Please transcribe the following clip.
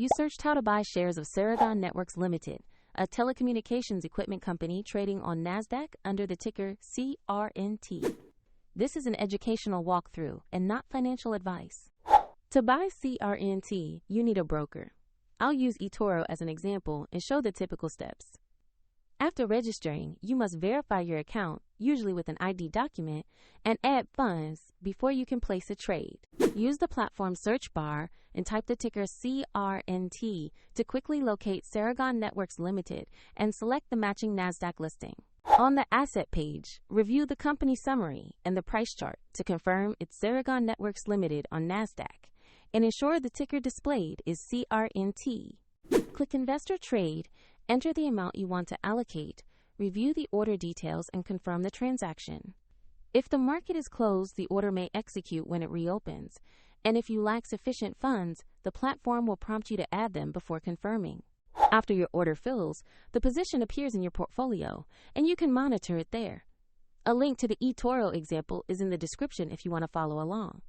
You searched how to buy shares of Ceragon Networks Ltd, a telecommunications equipment company trading on NASDAQ under the ticker CRNT. This is an educational walkthrough and not financial advice. To buy CRNT, you need a broker. I'll use eToro as an example and show the typical steps. After registering, you must verify your account, usually with an ID document, and add funds before you can place a trade. Use the platform search bar and type the ticker CRNT to quickly locate Ceragon Networks Ltd and select the matching NASDAQ listing. On the asset page, review the company summary and the price chart to confirm it's Ceragon Networks Ltd on NASDAQ and ensure the ticker displayed is CRNT. Click Investor Trade, enter the amount you want to allocate, review the order details, and confirm the transaction. If the market is closed, the order may execute when it reopens, and if you lack sufficient funds, the platform will prompt you to add them before confirming. After your order fills, the position appears in your portfolio, and you can monitor it there. A link to the eToro example is in the description if you want to follow along.